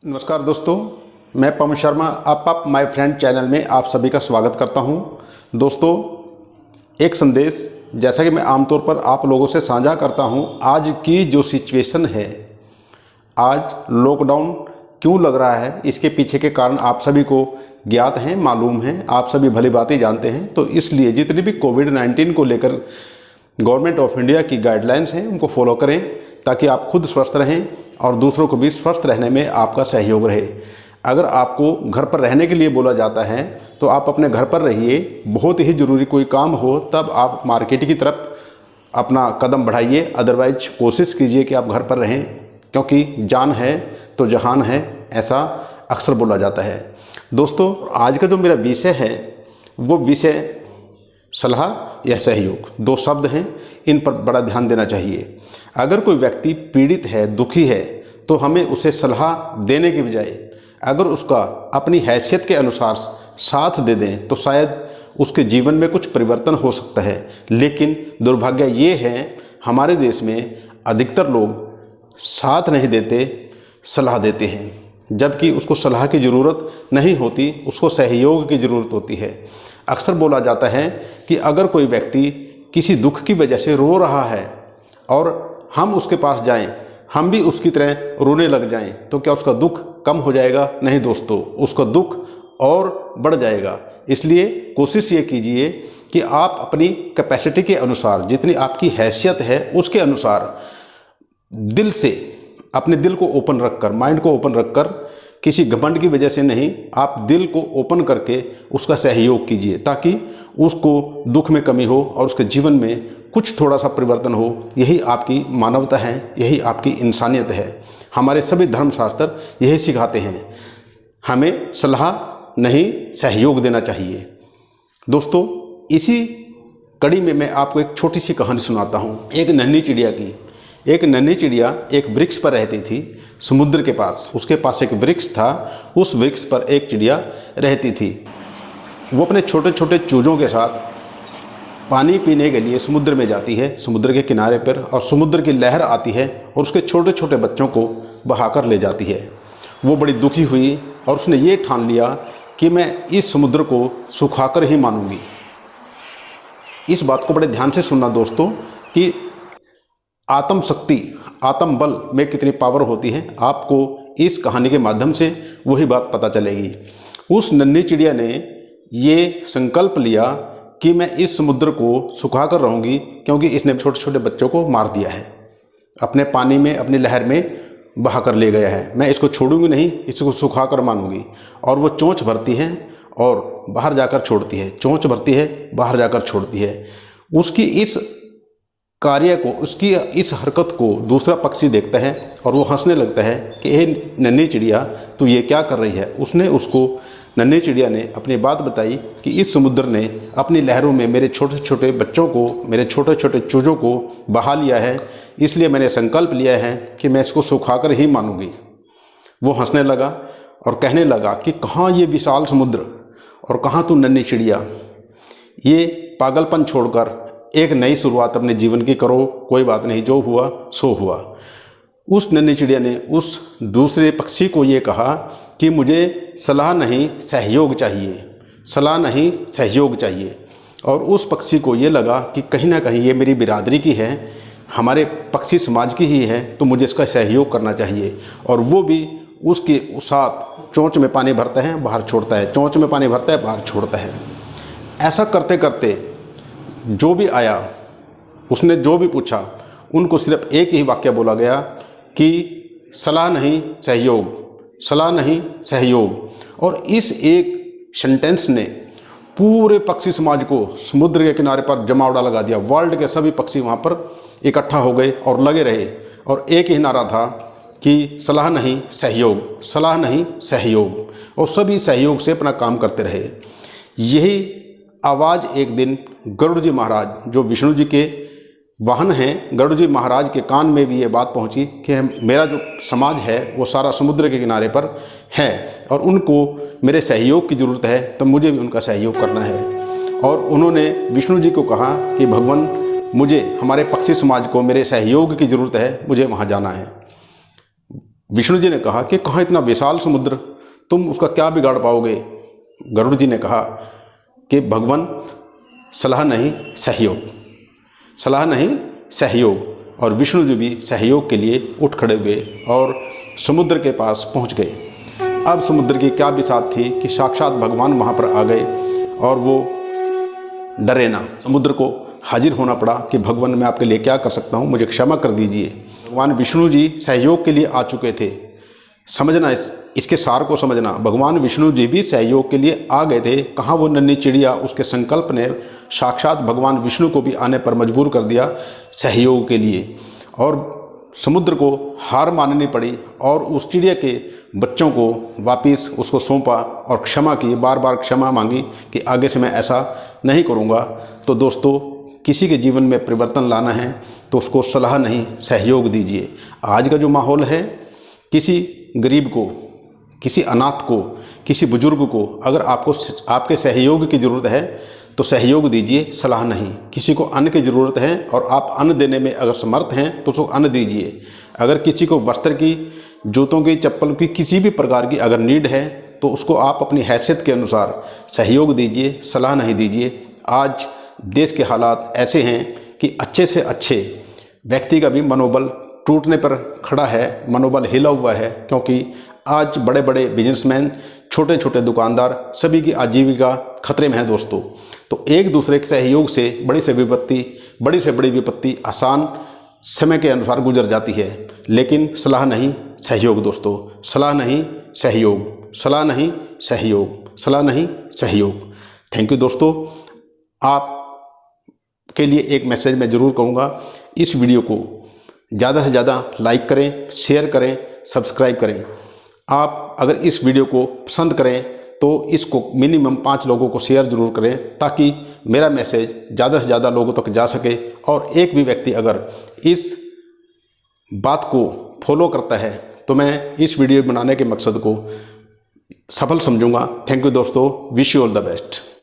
नमस्कार दोस्तों, मैं Pawan Sharma up my friend channel में आप सभी का स्वागत करता हूं। दोस्तों, एक संदेश जैसा कि मैं आमतौर पर आप लोगों से साझा करता हूं। आज की जो सिचुएशन है, आज लॉकडाउन क्यों लग रहा है, इसके पीछे के कारण आप सभी को ज्ञात हैं, मालूम हैं, आप सभी भली बातें जानते हैं। तो इसलिए जितनी भी कोविड-19 को लेकर गवर्नमेंट ऑफ इंडिया की गाइडलाइंस हैं उनको फॉलो करें, ताकि आप खुद स्वस्थ रहें और दूसरों को भी स्वस्थ रहने में आपका सहयोग रहे। अगर आपको घर पर रहने के लिए बोला जाता है तो आप अपने घर पर रहिए। बहुत ही ज़रूरी कोई काम हो तब आप मार्केट की तरफ अपना कदम बढ़ाइए, अदरवाइज कोशिश कीजिए कि आप घर पर रहें, क्योंकि जान है तो जहान है, ऐसा अक्सर बोला जाता है। दोस्तों, आज का जो मेरा विषय है वो विषय सलाह या सहयोग, दो शब्द हैं, इन पर बड़ा ध्यान देना चाहिए। अगर कोई व्यक्ति पीड़ित है, दुखी है, तो हमें उसे सलाह देने के बजाय अगर उसका अपनी हैसियत के अनुसार साथ दे दें तो शायद उसके जीवन में कुछ परिवर्तन हो सकता है। लेकिन दुर्भाग्य ये है, हमारे देश में अधिकतर लोग साथ नहीं देते, सलाह देते हैं, जबकि उसको सलाह की ज़रूरत नहीं होती, उसको सहयोग की ज़रूरत होती है। अक्सर बोला जाता है कि अगर कोई व्यक्ति किसी दुख की वजह से रो रहा है और हम उसके पास जाएं, हम भी उसकी तरह रोने लग जाएं, तो क्या उसका दुख कम हो जाएगा? नहीं दोस्तों, उसका दुख और बढ़ जाएगा। इसलिए कोशिश ये कीजिए कि आप अपनी कैपेसिटी के अनुसार, जितनी आपकी हैसियत है उसके अनुसार दिल से, अपने दिल को ओपन रखकर, माइंड को ओपन रखकर, किसी घमंड की वजह से नहीं, आप दिल को ओपन करके उसका सहयोग कीजिए, ताकि उसको दुख में कमी हो और उसके जीवन में कुछ थोड़ा सा परिवर्तन हो। यही आपकी मानवता है, यही आपकी इंसानियत है। हमारे सभी धर्मशास्त्र यही सिखाते हैं, हमें सलाह नहीं सहयोग देना चाहिए। दोस्तों, इसी कड़ी में मैं आपको एक छोटी सी कहानी सुनाता हूँ, एक नन्ही चिड़िया की। एक नन्ही चिड़िया एक वृक्ष पर रहती थी, समुद्र के पास। उसके पास एक वृक्ष था, उस वृक्ष पर एक चिड़िया रहती थी। वो अपने छोटे छोटे चूजों के साथ पानी पीने के लिए समुद्र में जाती है, समुद्र के किनारे पर, और समुद्र की लहर आती है और उसके छोटे छोटे बच्चों को बहाकर ले जाती है। वो बड़ी दुखी हुई और उसने ये ठान लिया कि मैं इस समुद्र को सुखाकर ही मानूंगी। इस बात को बड़े ध्यान से सुनना दोस्तों, कि आत्म शक्ति, आत्म बल में कितनी पावर होती है, आपको इस कहानी के माध्यम से वही बात पता चलेगी। उस नन्ही चिड़िया ने ये संकल्प लिया कि मैं इस समुद्र को सुखा कर रहूँगी, क्योंकि इसने छोटे छोटे बच्चों को मार दिया है, अपने पानी में, अपनी लहर में बहा कर ले गया है। मैं इसको छोड़ूंगी नहीं, इसको सुखा कर मानूंगी। और वो चोंच भरती है और बाहर जाकर छोड़ती है, चोंच भरती है, बाहर जाकर छोड़ती है। उसकी इस कार्य को, उसकी इस हरकत को दूसरा पक्षी देखता है और वो हंसने लगता है कि ए नन्ही चिड़िया, तू ये क्या कर रही है। उसने उसको, नन्ही चिड़िया ने अपनी बात बताई कि इस समुद्र ने अपनी लहरों में मेरे छोटे छोटे बच्चों को, मेरे छोटे छोटे चूजों को बहा लिया है, इसलिए मैंने संकल्प लिया है कि मैं इसको सुखाकर ही मानूंगी। वो हंसने लगा और कहने लगा कि कहाँ ये विशाल समुद्र और कहाँ तू नन्ही चिड़िया, ये पागलपन छोड़कर एक नई शुरुआत अपने जीवन की करो। कोई बात नहीं, जो हुआ सो हुआ। उस नन्ही चिड़िया ने उस दूसरे पक्षी को ये कहा कि मुझे सलाह नहीं सहयोग चाहिए, सलाह नहीं सहयोग चाहिए। और उस पक्षी को ये लगा कि कहीं ना कहीं ये मेरी बिरादरी की है, हमारे पक्षी समाज की ही है, तो मुझे इसका सहयोग करना चाहिए। और वो भी उसके साथ चोंच में पानी भरता है, बाहर छोड़ता है, चोंच में पानी भरता है, बाहर छोड़ता है। ऐसा करते करते जो भी आया, उसने जो भी पूछा, उनको सिर्फ एक ही वाक्य बोला गया कि सलाह नहीं सहयोग, सलाह नहीं सहयोग। और इस एक सेंटेंस ने पूरे पक्षी समाज को समुद्र के किनारे पर जमावड़ा लगा दिया। वर्ल्ड के सभी पक्षी वहाँ पर इकट्ठा हो गए और लगे रहे, और एक ही नारा था कि सलाह नहीं सहयोग, सलाह नहीं सहयोग। और सभी सहयोग से अपना काम करते रहे। यही आवाज़ एक दिन गरुड़ जी महाराज, जो विष्णु जी के वाहन हैं, गरुड़ जी महाराज के कान में भी ये बात पहुंची कि मेरा जो समाज है वो सारा समुद्र के किनारे पर है और उनको मेरे सहयोग की ज़रूरत है, तो मुझे भी उनका सहयोग करना है। और उन्होंने विष्णु जी को कहा कि भगवान, मुझे हमारे पक्षी समाज को मेरे सहयोग की ज़रूरत है, मुझे वहाँ जाना है। विष्णु जी ने कहा कि कहाँ इतना विशाल समुद्र, तुम उसका क्या बिगाड़ पाओगे। गरुड़ जी ने कहा कि भगवान सलाह नहीं सहयोग, सलाह नहीं सहयोग। और विष्णु जी भी सहयोग के लिए उठ खड़े हुए और समुद्र के पास पहुंच गए। अब समुद्र की क्या बिसात थी कि साक्षात भगवान वहां पर आ गए और वो डरे ना। समुद्र को हाजिर होना पड़ा कि भगवान मैं आपके लिए क्या कर सकता हूं, मुझे क्षमा कर दीजिए। भगवान विष्णु जी सहयोग के लिए आ चुके थे। समझना, इसके सार को समझना। भगवान विष्णु जी भी सहयोग के लिए आ गए थे। कहाँ वो नन्ही चिड़िया, उसके संकल्प ने साक्षात भगवान विष्णु को भी आने पर मजबूर कर दिया सहयोग के लिए। और समुद्र को हार माननी पड़ी और उस चिड़िया के बच्चों को वापस उसको सौंपा और क्षमा की, बार बार क्षमा मांगी कि आगे से मैं ऐसा नहीं करूँगा। तो दोस्तों, किसी के जीवन में परिवर्तन लाना है तो उसको सलाह नहीं सहयोग दीजिए। आज का जो माहौल है, किसी गरीब को, किसी अनाथ को, किसी बुजुर्ग को अगर आपके सहयोग की ज़रूरत है तो सहयोग दीजिए, सलाह नहीं। किसी को अन्न की ज़रूरत है और आप अन्न देने में अगर समर्थ हैं तो उसको अन्न दीजिए। अगर किसी को वस्त्र की, जूतों की, चप्पल की, किसी भी प्रकार की अगर नीड है तो उसको आप अपनी हैसियत के अनुसार सहयोग दीजिए, सलाह नहीं दीजिए। आज देश के हालात ऐसे हैं कि अच्छे से अच्छे व्यक्ति का भी मनोबल टूटने पर खड़ा है, मनोबल हिला हुआ है, क्योंकि आज बड़े बड़े बिजनेसमैन, छोटे छोटे दुकानदार, सभी की आजीविका खतरे में है दोस्तों। तो एक दूसरे के सहयोग से बड़ी से बड़ी विपत्ति आसान समय के अनुसार गुजर जाती है। लेकिन सलाह नहीं सहयोग दोस्तों, सलाह नहीं सहयोग, सलाह नहीं सहयोग, सलाह नहीं सहयोग। थैंक यू दोस्तों। आप के लिए एक मैसेज मैं ज़रूर कहूँगा, इस वीडियो को ज़्यादा से ज़्यादा लाइक करें, शेयर करें, सब्सक्राइब करें। आप अगर इस वीडियो को पसंद करें तो इसको मिनिमम 5 लोगों को शेयर ज़रूर करें, ताकि मेरा मैसेज ज़्यादा से ज़्यादा लोगों तक जा सके। और एक भी व्यक्ति अगर इस बात को फॉलो करता है तो मैं इस वीडियो बनाने के मकसद को सफल समझूंगा। थैंक यू दोस्तों। Wish you all the best.